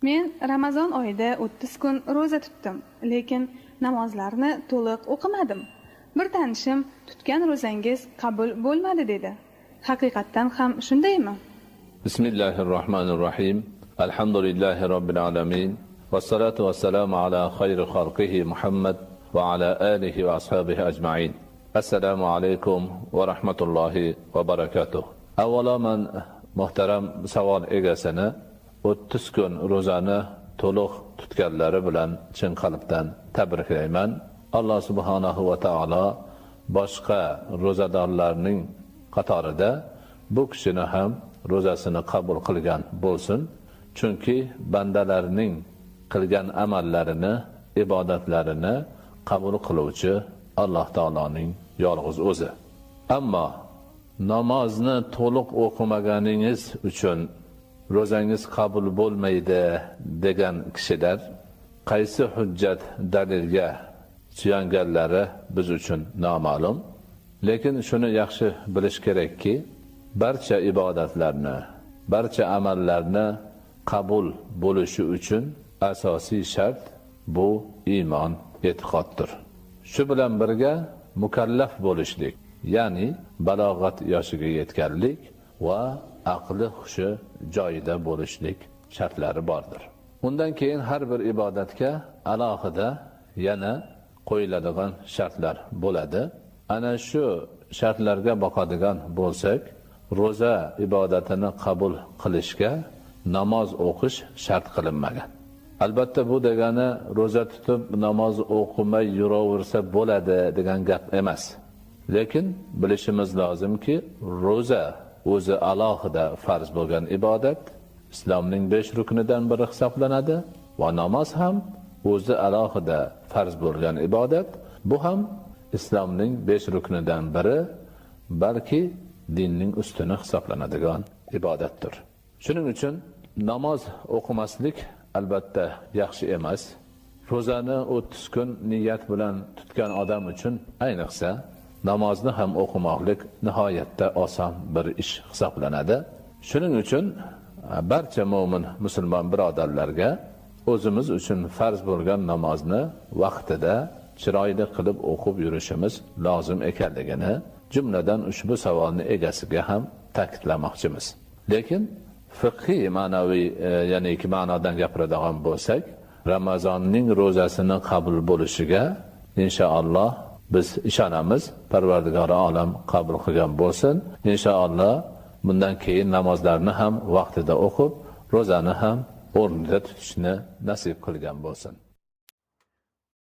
Men Ramazon oyida 30 kun roza tutdim, lekin namozlarni to'liq o'qimadim. Bir tanishim tutgan rozangiz qabul bo'lmadi dedi. Haqiqatan ham shundaymi? Bismillahirrohmanirrohim. Alhamdulillahi robbil alamin. Vassalatu vassalamu ala khayri xalqihi Muhammad va ala alihi va ashabihi ajma'in. Assalomu alaykum va rahmatullohi va barakatuh. Avvalo men muhtaram savol egasini 30 kun ro'zani to'liq tutganlari bilan chin qalbdan tabriklayman. Alloh subhanahu va taolo boshqa ro'zadorlarning qatorida bu kishini ham ro'zasini qabul qilgan bo'lsin. Chunki bandalarning qilgan amallarini, ibodatlarini qabul qiluvchi Alloh taoloning yolg'iz o'zi. Ammo namozni to'liq o'qimaganingiz uchun ro'zangiz qabul bo'lmaydi degan kishilar qaysi hujjat dalilga suyanganlari biz uchun noma'lum. Lekin shuni yaxshi bilish kerakki, barcha ibodatlarni, barcha amallarni qabul bo'lishi uchun asosiy shart bu iymon, e'tiqoddir. Shu bilan birga mukallaf bo'lishlik, ya'ni balog'at yoshiga yetganlik va aqli hushi joyida bo'lishlik shartlari bordir. Undan keyin har bir ibodatga alohida yana qo'yiladigan shartlar bo'ladi. Ana shu shartlarga boqadigan bo'lsak, ro'za ibodatini qabul qilishga namoz o'qish shart qilinmagan. Albatta bu degani ro'za tutib namoz o'qimay yuraversa bo'ladi degan gap emas. Lekin bilishimiz lozimki, ro'za o'zi alohida farz bo'lgan ibodat, islomning 5 ruknidan biri hisoblanadi va namoz ham o'zi alohida farz bo'lgan ibodat. Bu ham islomning 5 ruknidan biri, balki dinning ustuni hisoblanadigan ibodatdir. Shuning uchun namoz o'qimaslik albatta yaxshi emas. Ro'zani 30 kun niyat bilan tutgan odam uchun ayniqsa namozni ham o'qimoqlik nihoyatda oson bir ish hisoblanadi. Shuning uchun barcha mo'min musulmon birodarlarga o'zimiz uchun farz bo'lgan namozni vaqtida chiroyli qilib o'qib yurishimiz lozim ekanligini jumladan ushbu savolni egasiga ham ta'kidlamoqchimiz. Lekin fiqhiy ma'naviy ya'ni ikki ma'nodan gapiradigan bo'lsak, Ramazonning ro'zasini qabul bo'lishiga inshaalloh biz ishonamiz. Parvardigori olam qabul qilgan bo'lsin. Inshaalloh bundan keyin namozlarni ham vaqtida o'qib, ro'zani ham o'rnida tutishni nasib qilgan bo'lsin.